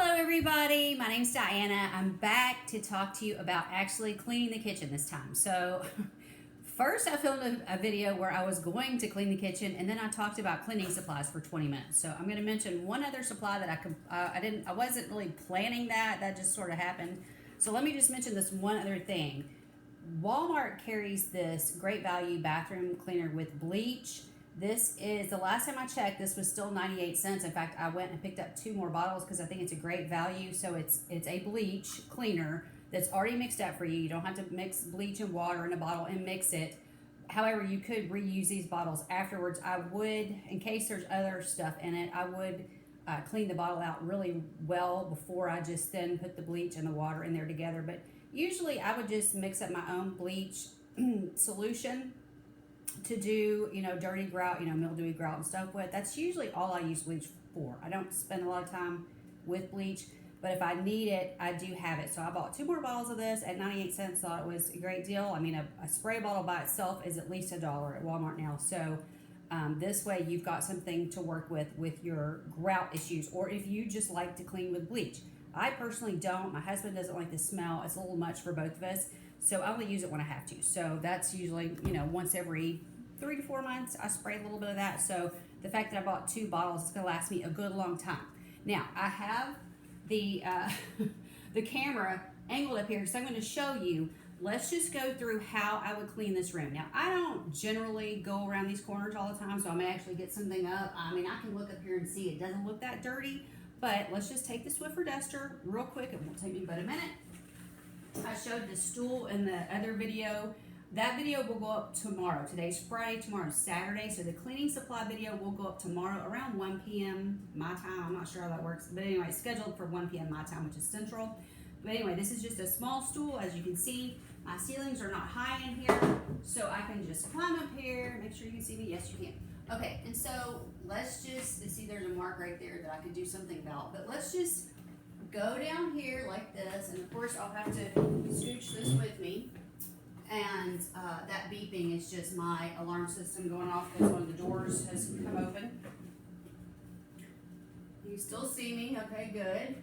Hello everybody, my name's Diana. I'm back to talk to you about actually cleaning the kitchen this time. So first I filmed a video where I was going to clean the kitchen, and then I talked about cleaning supplies for 20 minutes. So I'm going to mention one other supply that I wasn't really planning that just sort of happened. So let me just mention this one other thing. Walmart carries this Great Value bathroom cleaner with bleach. This is, the last time I checked, this was still 98 cents. In fact, I went and picked up 2 more bottles because I think it's a great value. So it's a bleach cleaner that's already mixed up for you. You don't have to mix bleach and water in a bottle and mix it. However, you could reuse these bottles afterwards. I would, in case there's other stuff in it, I would clean the bottle out really well before I just then put the bleach and the water in there together. But usually I would just mix up my own bleach solution to do, dirty grout, mildewy grout and stuff with. That's usually all I use bleach for. I don't spend a lot of time with bleach, but if I need it, I do have it. So I bought 2 more bottles of this at 98 cents. Thought it was a great deal. I mean, a spray bottle by itself is at least $1 at Walmart now. So this way you've got something to work with your grout issues, or if you just like to clean with bleach. I personally don't. My husband doesn't like the smell. It's a little much for both of us. So I only use it when I have to. So that's usually, once every 3 to 4 months, I spray a little bit of that. So the fact that I bought 2 bottles is going to last me a good long time. Now, I have the the camera angled up here, so I'm going to show you. Let's just go through how I would clean this room. Now, I don't generally go around these corners all the time, so I may actually get something up. I mean, I can look up here and see it doesn't look that dirty, but let's just take the Swiffer duster real quick. It won't take me but a minute. I showed the stool in the other video. That video will go up tomorrow. Today's Friday, tomorrow's Saturday. So the cleaning supply video will go up tomorrow around 1 p.m. my time. I'm not sure how that works. But anyway, it's scheduled for 1 p.m. my time, which is central. But anyway, this is just a small stool. As you can see, my ceilings are not high in here. So I can just climb up here. Make sure you can see me. Yes, you can. Okay, and so let's just, see there's a mark right there that I could do something about. But let's just go down here like this. And of course, I'll have to scooch this with me. And that beeping is just my alarm system going off because one of the doors has come open. You still see me? Okay, good.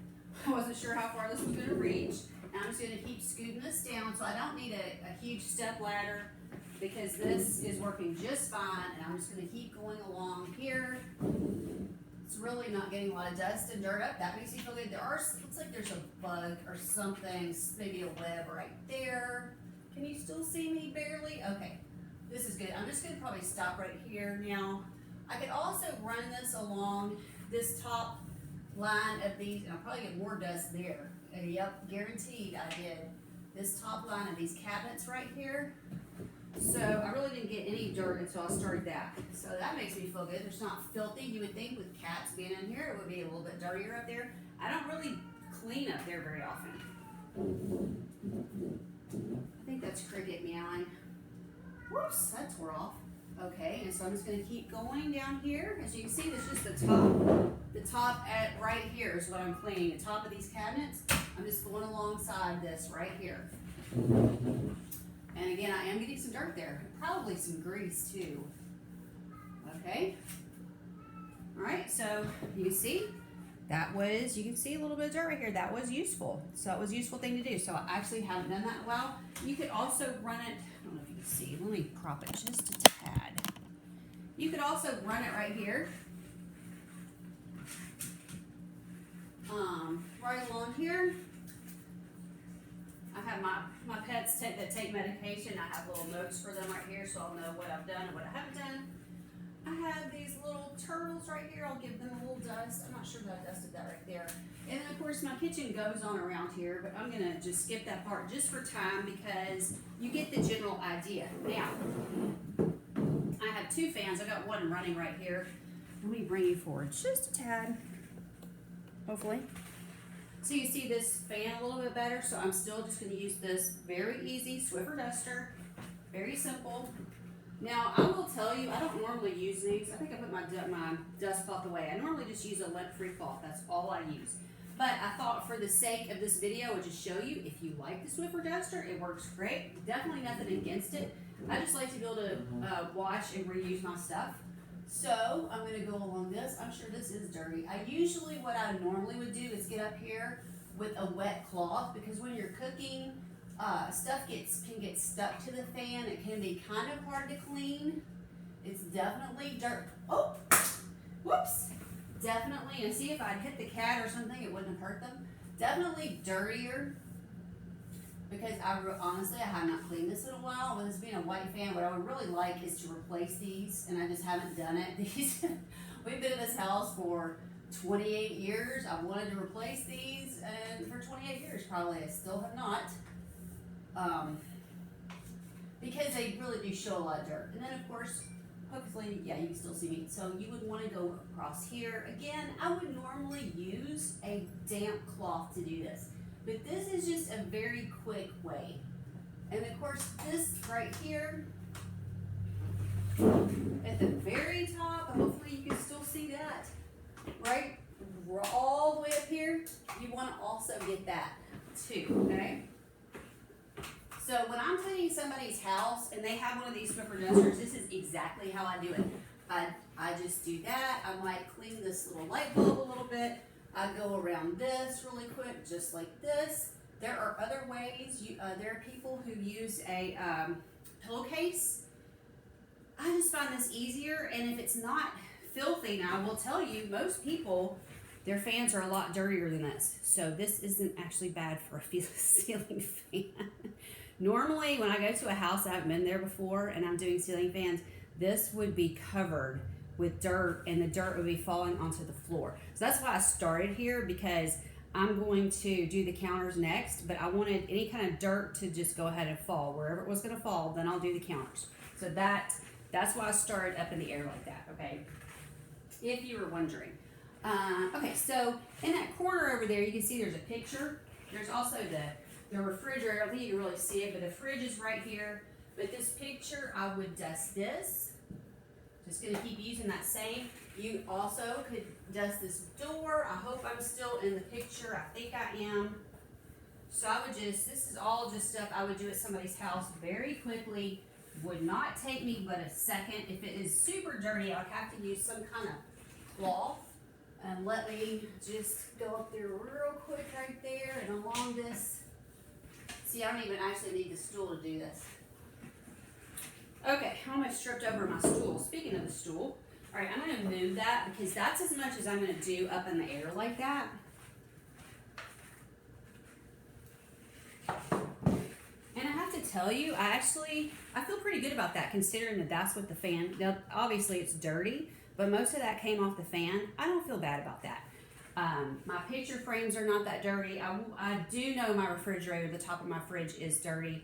I wasn't sure how far this was going to reach. And I'm just going to keep scooting this down, so I don't need a huge step ladder because this is working just fine. And I'm just going to keep going along here. It's really not getting a lot of dust and dirt up. That makes me feel good. Looks like there's a bug or something, maybe a web right there. Can you still see me barely? Okay, this is good. I'm just gonna probably stop right here now. I could also run this along this top line of these, and I'll probably get more dust there. Yep, guaranteed I did. This top line of these cabinets right here. So I really didn't get any dirt until I started that. So that makes me feel good. It's not filthy. You would think with cats being in here, it would be a little bit dirtier up there. I don't really clean up there very often. I think that's cricket meowing. Whoops, that tore off. Okay, and so I'm just going to keep going down here. As you can see, this is just the top. The top at right here is what I'm cleaning. The top of these cabinets, I'm just going alongside this right here. And again, I am getting some dirt there. Probably some grease too. Okay. All right, so you can see, you can see a little bit of dirt right here. That was useful. So it was a useful thing to do. So I actually haven't done that well. You could also run it, I don't know if you can see, let me crop it just a tad. You could also run it right here. Right along here. I have my pets that take medication. I have little notes for them right here so I'll know what I've done and what I haven't done. I have these little turtles right here. I'll give them a little dust. I'm not sure that I dusted that right there. And then of course my kitchen goes on around here, but I'm gonna just skip that part just for time because you get the general idea. Now, I have 2 fans. I got one running right here. Let me bring you forward just a tad, hopefully. So you see this fan a little bit better. So I'm still just gonna use this very easy Swiffer duster. Very simple. Now, I will tell you, I don't normally use these. I think I put my dust cloth away. I normally just use a lint-free cloth. That's all I use. But I thought for the sake of this video, I would just show you, if you like the Swiffer duster, it works great. Definitely nothing against it. I just like to be able to wash and reuse my stuff. So I'm gonna go along this. I'm sure this is dirty. What I normally would do is get up here with a wet cloth, because when you're cooking, stuff can get stuck to the fan. It can be kind of hard to clean. It's definitely dirt. Oh, whoops. Definitely, and see, if I'd hit the cat or something, it wouldn't have hurt them. Definitely dirtier, because honestly, I have not cleaned this in a while. With this being a white fan, what I would really like is to replace these, and I just haven't done it. We've been in this house for 28 years. I've wanted to replace these, and for 28 years probably I still have not. Because they really do show a lot of dirt. And then of course, hopefully, yeah, you can still see me. So you would want to go across here. Again, I would normally use a damp cloth to do this, but this is just a very quick way. And of course, this right here at the very top, hopefully you can still see that, right? All the way up here, you want to also get that too, okay? So when I'm cleaning somebody's house and they have one of these Swiffer dusters, this is exactly how I do it. I just do that. I might clean this little light bulb a little bit. I go around this really quick, just like this. There are other ways. There are people who use a pillowcase. I just find this easier, and if it's not filthy, now I will tell you, most people, their fans are a lot dirtier than this. So this isn't actually bad for a ceiling fan. Normally, when I go to a house I haven't been there before and I'm doing ceiling fans, this would be covered with dirt, and the dirt would be falling onto the floor. So that's why I started here, because I'm going to do the counters next, but I wanted any kind of dirt to just go ahead and fall. Wherever it was going to fall, then I'll do the counters. So that's why I started up in the air like that, okay? If you were wondering. Okay, so in that corner over there, you can see there's a picture. There's also the refrigerator. I don't think you can really see it, but the fridge is right here. But this picture, I would dust this. Just gonna keep using that same. You also could dust this door. I hope I'm still in the picture. I think I am. So I would this is all just stuff I would do at somebody's house very quickly. Would not take me but a second. If it is super dirty, I would have to use some kind of cloth. And let me just go up there real quick right there and along this. See, I don't even actually need the stool to do this. Okay, I'm almost stripped over my stool. Speaking of the stool, all right, I'm going to move that, because that's as much as I'm going to do up in the air like that. And I have to tell you, I feel pretty good about that, considering that that's what the fan, now obviously it's dirty, but most of that came off the fan. I don't feel bad about that. My picture frames are not that dirty. I do know my refrigerator, the top of my fridge is dirty.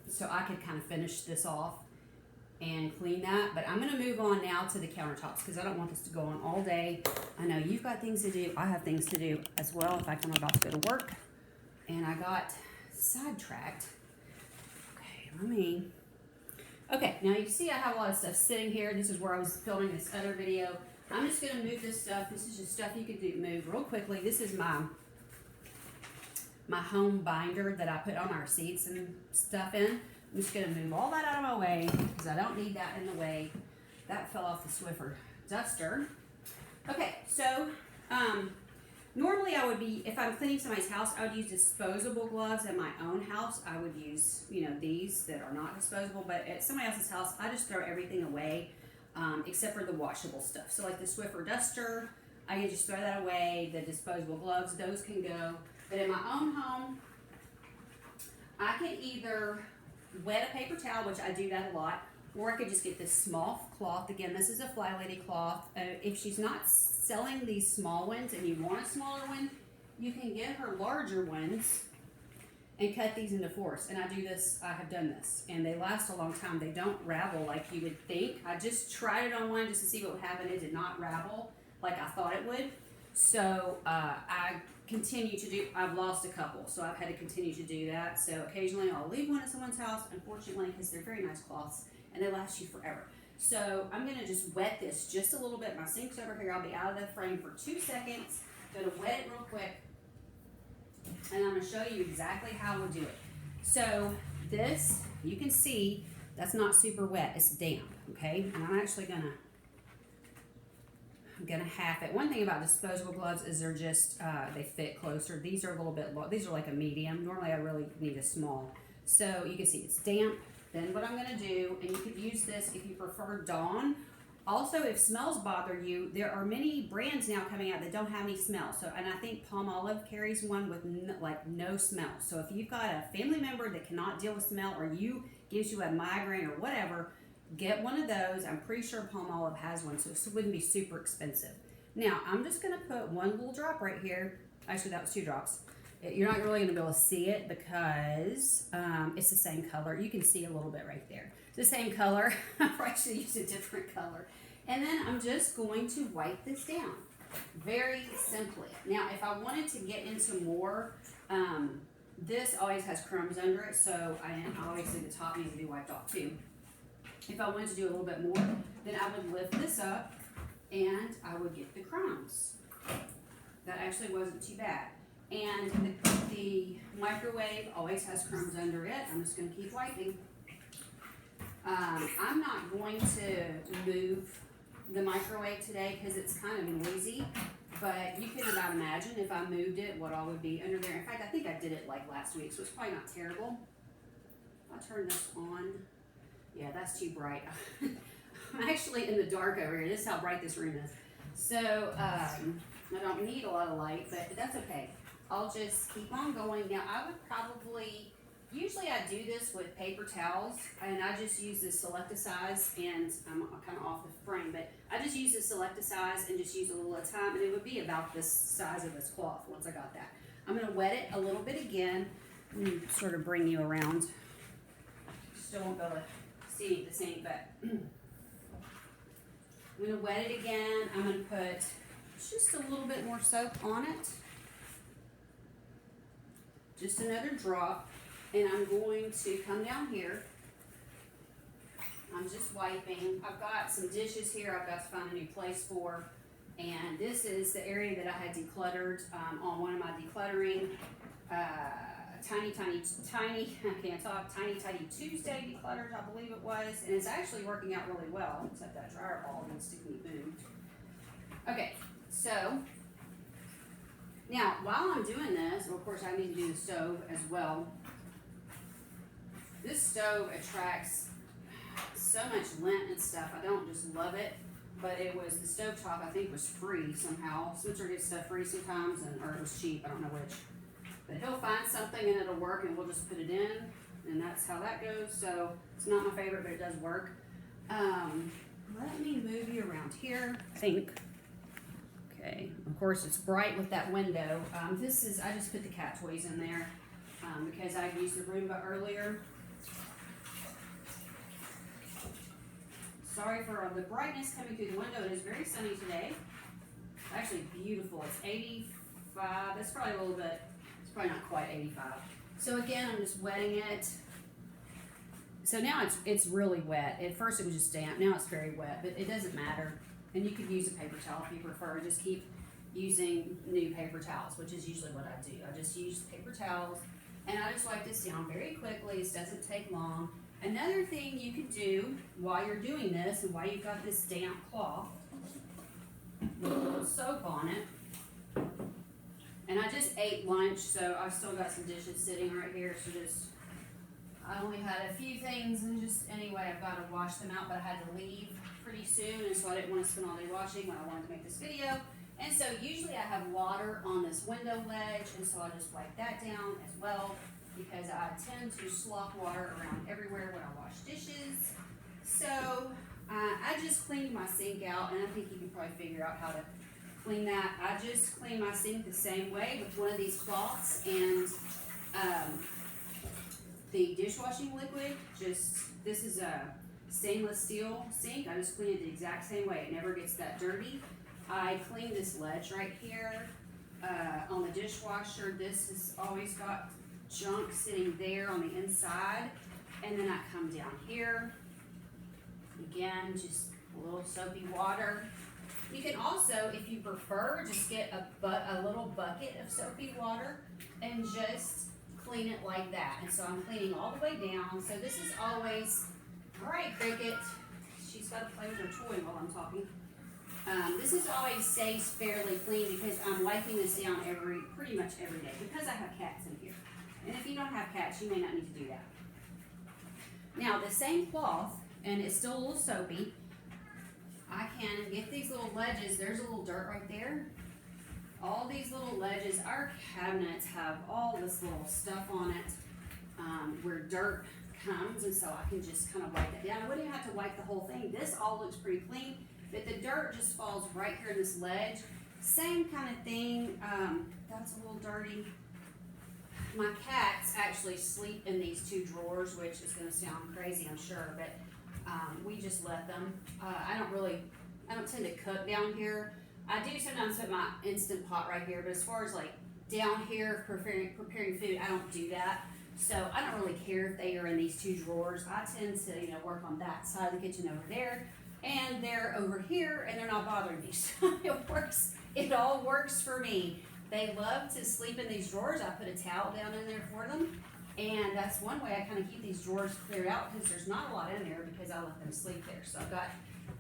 So I could kind of finish this off and clean that. But I'm going to move on now to the countertops, because I don't want this to go on all day. I know you've got things to do. I have things to do as well. In fact, I'm about to go to work. And I got sidetracked. Okay, now you see I have a lot of stuff sitting here. This is where I was filming this other video. I'm just going to move this stuff. This is just stuff you could move real quickly. This is my home binder that I put all my receipts and stuff in. I'm just going to move all that out of my way, because I don't need that in the way. That fell off the Swiffer duster. Okay, so normally I would be, if I'm cleaning somebody's house, I would use disposable gloves. At my own house, I would use, these that are not disposable. But at somebody else's house, I just throw everything away. Except for the washable stuff. So like the Swiffer duster, I can just throw that away. The disposable gloves, those can go. But in my own home, I can either wet a paper towel, which I do that a lot, or I could just get this small cloth. Again, this is a Fly Lady cloth. If she's not selling these small ones and you want a smaller one, you can get her larger ones and cut these into fours. And I have done this, and they last a long time. They don't ravel like you would think. I just tried it on one just to see what would happen. It did not ravel like I thought it would. So I continue to do, I've lost a couple, so I've had to continue to do that. So occasionally I'll leave one at someone's house, unfortunately, because they're very nice cloths and they last you forever. So I'm gonna just wet this just a little bit. My sink's over here. I'll be out of the frame for 2 seconds. Gonna wet it real quick, and I'm going to show you exactly how we'll do it. So this, you can see, that's not super wet. It's damp, okay? And I'm actually going to I'm gonna half it. One thing about disposable gloves is they're just, they fit closer. These are a little bit these are like a medium. Normally I really need a small. So you can see it's damp. Then what I'm gonna do, and you could use this if you prefer Dawn. Also, if smells bother you, there are many brands now coming out that don't have any smell. So, and I think Palmolive carries one with no smell. So if you've got a family member that cannot deal with smell, or gives you a migraine or whatever, get one of those. I'm pretty sure Palmolive has one, so it wouldn't be super expensive. Now, I'm just gonna put one little drop right here. Actually, that was 2 drops. You're not really gonna be able to see it because it's the same color. You can see a little bit right there. It's the same color. I actually used a different color. And then I'm just going to wipe this down very simply. Now, if I wanted to get into more, this always has crumbs under it, so obviously the top needs to be wiped off too. If I wanted to do a little bit more, then I would lift this up and I would get the crumbs. That actually wasn't too bad. And the microwave always has crumbs under it. I'm just going to keep wiping. I'm not going to move the microwave today because it's kind of noisy, but you can about imagine if I moved it, what all would be under there. In fact, I think I did it like last week, so it's probably not terrible. I'll turn this on. Yeah, that's too bright. I'm actually in the dark over here. This is how bright this room is. So I don't need a lot of light, but that's okay. I'll just keep on going. Now, I would probably, usually I do this with paper towels, and I just use the Selecticize, and I'm kind of off the frame, but I just use the Selecticize and just use a little at a time, and it would be about this size of this cloth once I got that. I'm going to wet it a little bit again, and sort of bring you around. Still won't be able to see the same, but I'm going to wet it again. I'm going to put just a little bit more soap on it. Just another drop. And I'm going to come down here. I'm just wiping. I've got some dishes here I've got to find a new place for. And this is the area that I had decluttered on one of my decluttering Tiny Tuesday declutters, I believe it was. And it's actually working out really well, except that dryer ball needs to be moved. Okay, so now while I'm doing this, of course I need to do the stove as well. This stove attracts so much lint and stuff. I don't just love it, but it was, the stovetop I think was free somehow. Spencer gets stuff free sometimes, or it was cheap, I don't know which. But he'll find something and it'll work and we'll just put it in, and that's how that goes. So it's not my favorite, but it does work. Let me move you around here, I think. Okay, of course it's bright with that window. I just put the cat toys in there because I used the Roomba earlier. Sorry for the brightness coming through the window. It is very sunny today. It's actually beautiful. It's 85. That's probably a little bit, it's probably not quite 85. So again, I'm just wetting it. So now it's really wet. At first it was just damp. Now it's very wet, but it doesn't matter. And you could use a paper towel if you prefer. Just keep using new paper towels, which is usually what I do. I just use paper towels, and I just wipe this down very quickly. This doesn't take long. Another thing you can do while you're doing this, and while you've got this damp cloth with a little soap on it, and I just ate lunch, so I've still got some dishes sitting right here, so I only had a few things, and anyway, I've got to wash them out, but I had to leave pretty soon, and so I didn't want to spend all day washing when I wanted to make this video. And so usually I have water on this window ledge, and so I just wipe that down as well, because I tend to slop water around everywhere when I wash dishes. So I just cleaned my sink out, and I think you can probably figure out how to clean that. I just clean my sink the same way with one of these cloths and the dishwashing liquid. This is a stainless steel sink. I just clean it the exact same way. It never gets that dirty. I clean this ledge right here on the dishwasher. This has always got junk sitting there on the inside, and then I come down here again, just a little soapy water. You can also, if you prefer, just get a little bucket of soapy water and just clean it like that. And so I'm cleaning all the way down. So this is always, all right, Cricket, she's got to play with her toy while I'm talking. This is always stays fairly clean because I'm wiping this down pretty much every day because I have cats in here. And if you don't have cats, you may not need to do that. Now the same cloth, and it's still a little soapy, I can get these little ledges. There's a little dirt right there. All these little ledges, our cabinets have all this little stuff on it where dirt comes, and so I can just kind of wipe it down. I wouldn't even have to wipe the whole thing. This all looks pretty clean, but the dirt just falls right here in this ledge. Same kind of thing. That's a little dirty. My cats actually sleep in these two drawers, which is going to sound crazy, I'm sure, but we just let them. I don't tend to cook down here. I do sometimes put my Instant Pot right here, but as far as like down here preparing food, I don't do that. So I don't really care if they are in these two drawers. I tend to, work on that side of the kitchen over there, and they're over here, and they're not bothering me. So it works. It all works for me. They love to sleep in these drawers. I put a towel down in there for them, and that's one way I kind of keep these drawers cleared out because there's not a lot in there because I let them sleep there. So I've got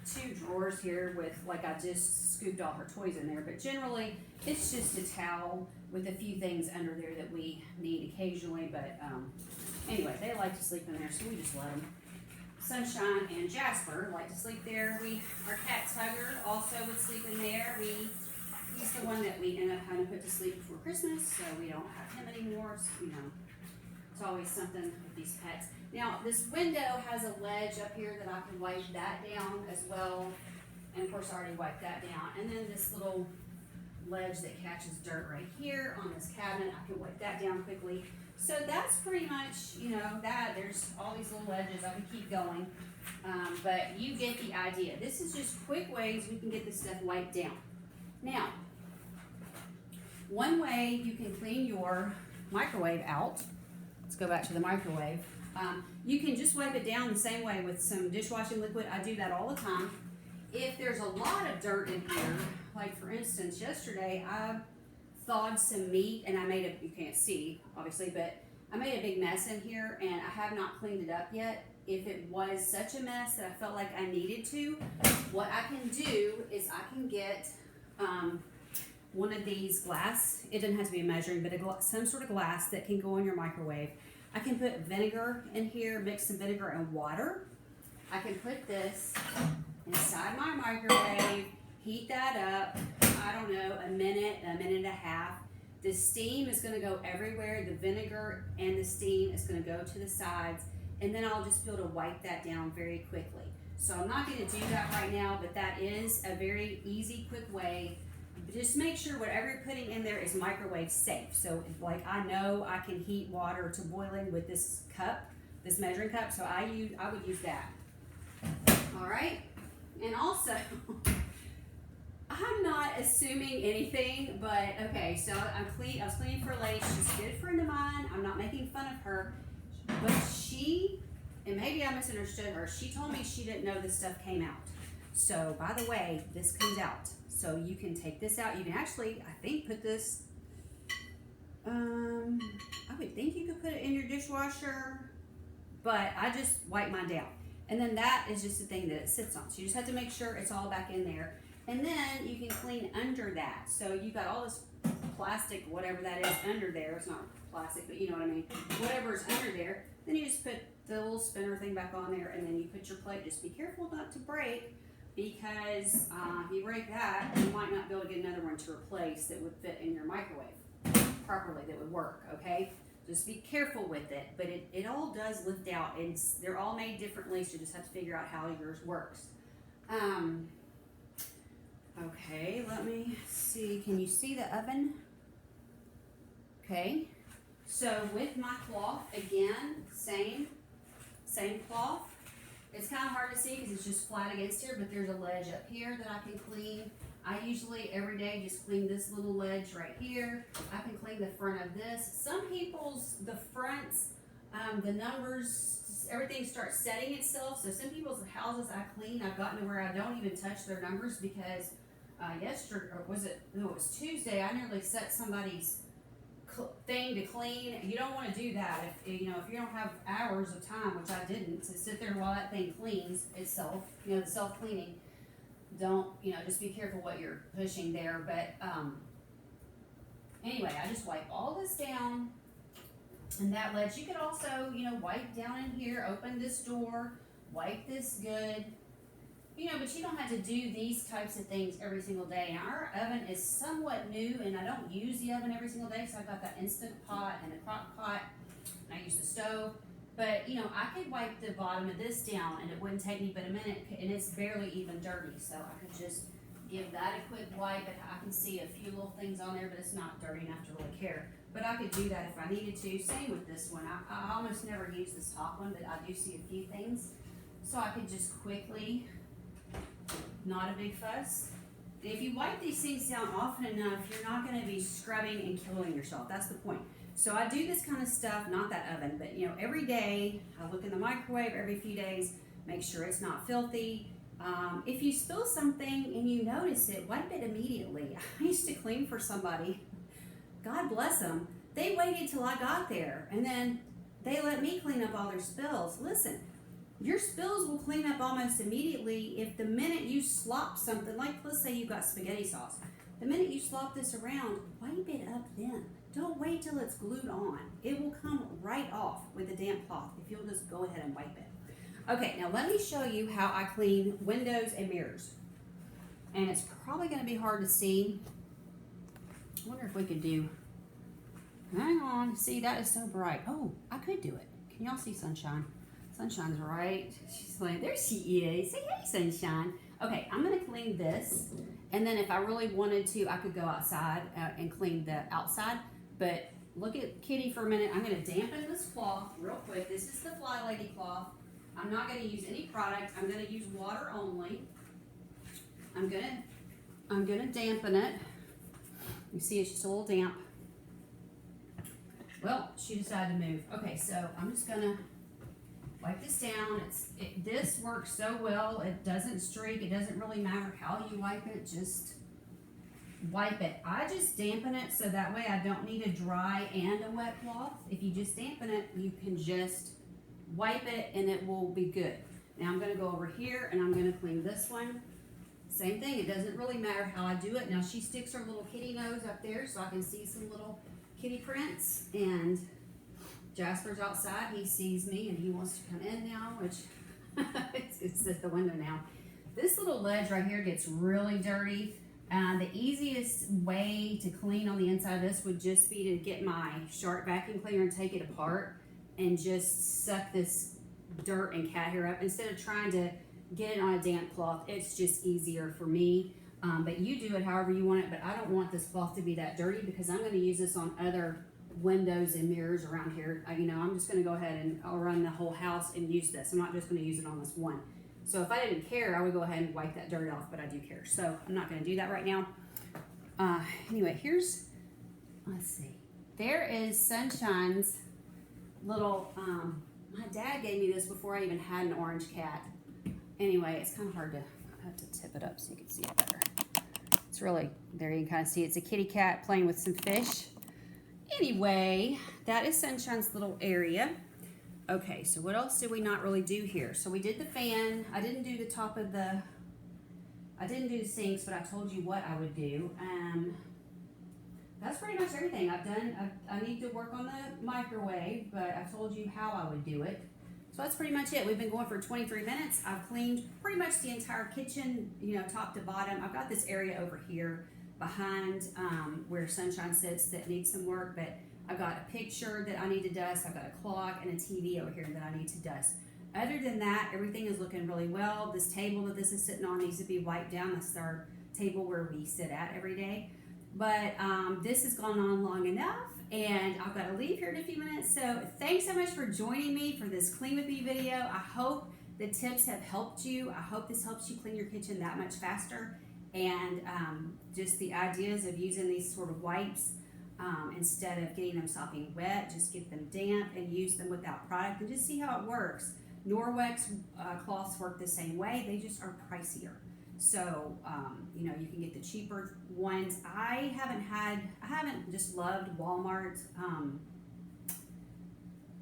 two drawers here with, like, I just scooped all her toys in there, but generally it's just a towel with a few things under there that we need occasionally. But anyway, they like to sleep in there, so we just let them. Sunshine and Jasper like to sleep there. Our cat Tugger also would sleep in there. He's the one that we end up having to put to sleep before Christmas, so we don't have him anymore. So, it's always something with these pets. Now, this window has a ledge up here that I can wipe that down as well. And of course, I already wiped that down. And then this little ledge that catches dirt right here on this cabinet, I can wipe that down quickly. So that's pretty much, that. There's all these little ledges. I can keep going. But you get the idea. This is just quick ways we can get this stuff wiped down. Now, one way you can clean your microwave out, let's go back to the microwave. You can just wipe it down the same way with some dishwashing liquid. I do that all the time. If there's a lot of dirt in here, like for instance, yesterday I thawed some meat and you can't see obviously, but I made a big mess in here and I have not cleaned it up yet. If it was such a mess that I felt like I needed to, what I can do is I can get one of these glass, it doesn't have to be a measuring, but some sort of glass that can go in your microwave. I can put vinegar in here, mix some vinegar and water. I can put this inside my microwave, heat that up, I don't know, a minute and a half. The steam is gonna go everywhere. The vinegar and the steam is gonna go to the sides, and then I'll just be able to wipe that down very quickly. So I'm not gonna do that right now, but that is a very easy, quick way. Just make sure whatever you're putting in there is microwave safe. So like I know I can heat water to boiling with this cup, this measuring cup, so I would use that. All right, and also, I'm not assuming anything, but okay, so I was cleaning for a lady. She's a good friend of mine. I'm not making fun of her, but and maybe I misunderstood her, she told me she didn't know this stuff came out. So by the way, this comes out. So you can take this out. You can actually, I think, put this, I would think you could put it in your dishwasher, but I just wipe mine down. And then that is just the thing that it sits on. So you just have to make sure it's all back in there. And then you can clean under that. So you got all this plastic, whatever that is, under there. It's not plastic, but you know what I mean. Whatever is under there. Then you just put the little spinner thing back on there, and then you put your plate. Just be careful not to break, because if you break that, you might not be able to get another one to replace that would fit in your microwave properly, that would work, okay? Just be careful with it, but it all does lift out, and they're all made differently, so you just have to figure out how yours works. Okay, let me see. Can you see the oven? Okay, so with my cloth, again, same cloth. It's kind of hard to see because it's just flat against here, but there's a ledge up here that I can clean. I usually every day just clean this little ledge right here. I can clean the front of this. Some people's, the fronts, the numbers, everything starts setting itself. So some people's houses I clean, I've gotten to where I don't even touch their numbers because yesterday, or was it, no, it was Tuesday, I nearly set somebody's thing to clean. You don't want to do that if you don't have hours of time, which I didn't, to sit there while that thing cleans itself, the self-cleaning. don't, just be careful what you're pushing there. But anyway, I just wipe all this down, and that ledge. You could also, wipe down in here, open this door, wipe this good. But you don't have to do these types of things every single day. Now, our oven is somewhat new, and I don't use the oven every single day, so I've got that Instant Pot and the crock pot, and I use the stove. But, I could wipe the bottom of this down, and it wouldn't take me but a minute, and it's barely even dirty, so I could just give that a quick wipe. I can see a few little things on there, but it's not dirty enough to really care. But I could do that if I needed to. Same with this one. I almost never use this top one, but I do see a few things. So I could just quickly, not a big fuss. And if you wipe these things down often enough, you're not going to be scrubbing and killing yourself. That's the point. So I do this kind of stuff, not that oven, but every day. I look in the microwave every few days, make sure it's not filthy. If you spill something and you notice it, wipe it immediately. I used to clean for somebody, God bless them. They waited till I got there, and then they let me clean up all their spills. Listen, your spills will clean up almost immediately if the minute you slop something, like let's say you've got spaghetti sauce, the minute you slop this around, wipe it up then. Don't wait till it's glued on. It will come right off with a damp cloth if you'll just go ahead and wipe it. Okay, now let me show you how I clean windows and mirrors. And it's probably going to be hard to see. I wonder if we could do, hang on, see, that is so bright. Oh, I could do it. Can y'all see Sunshine? Sunshine's right. She's like, there she is. Say hey, Sunshine. Okay, I'm going to clean this. And then if I really wanted to, I could go outside and clean the outside. But look at Kitty for a minute. I'm going to dampen this cloth real quick. This is the Fly Lady cloth. I'm not going to use any product. I'm going to use water only. I'm going to dampen it. You see it's just a little damp. Well, she decided to move. Okay, so I'm just going to wipe this down. This works so well. It doesn't streak. It doesn't really matter how you wipe it. Just wipe it. I just dampen it so that way I don't need a dry and a wet cloth. If you just dampen it, you can just wipe it and it will be good. Now I'm going to go over here and I'm going to clean this one. Same thing. It doesn't really matter how I do it. Now she sticks her little kitty nose up there so I can see some little kitty prints, and Jasper's outside. He sees me and he wants to come in now, which it's at the window now. This little ledge right here gets really dirty. The easiest way to clean on the inside of this would just be to get my Shark vacuum cleaner and take it apart and just suck this dirt and cat hair up instead of trying to get it on a damp cloth. It's just easier for me. But you do it however you want it, but I don't want this cloth to be that dirty because I'm going to use this on other windows and mirrors around here. I'm just going to go ahead and I'll run the whole house and use this. I'm not just going to use it on this one. So if I didn't care, I would go ahead and wipe that dirt off, but I do care. So I'm not going to do that right now. Anyway, let's see. There is Sunshine's little, my dad gave me this before I even had an orange cat. Anyway, it's kind of hard to, I have to tip it up so you can see it better. It's really, there you can kind of see it's a kitty cat playing with some fish. Anyway, that is Sunshine's little area. Okay, so what else did we not really do here? So we did the fan. I didn't do the sinks, but I told you what I would do. That's pretty much everything I've done. I need to work on the microwave, but I told you how I would do it. So that's pretty much it. We've been going for 23 minutes. I've cleaned pretty much the entire kitchen, top to bottom. I've got this area over here behind where Sunshine sits that needs some work, but I've got a picture that I need to dust. I've got a clock and a TV over here that I need to dust. Other than that, everything is looking really well. This table that this is sitting on needs to be wiped down. That's our table where we sit at every day. But this has gone on long enough, and I've got to leave here in a few minutes. So thanks so much for joining me for this Clean With Me video. I hope the tips have helped you. I hope this helps you clean your kitchen that much faster. And just the ideas of using these sort of wipes instead of getting them sopping wet, just get them damp and use them without product and just see how it works. Norwex cloths work the same way. They just are pricier. So, you can get the cheaper ones. I haven't just loved Walmart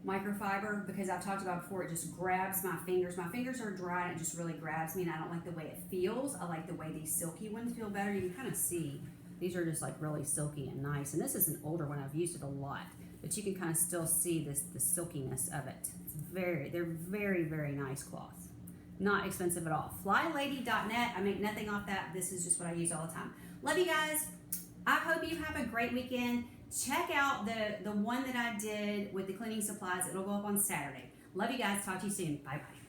microfiber because I've talked about before, it just grabs my fingers. My fingers are dry and it just really grabs me, and I don't like the way it feels. I like the way these silky ones feel better. You can kind of see these are just like really silky and nice. And this is an older one. I've used it a lot, but you can kind of still see the silkiness of it. They're very, very nice cloths. Not expensive at all. Flylady.net. I make nothing off that. This is just what I use all the time. Love you guys. I hope you have a great weekend. Check out the one that I did with the cleaning supplies. It'll go up on Saturday. Love you guys. Talk to you soon. Bye-bye.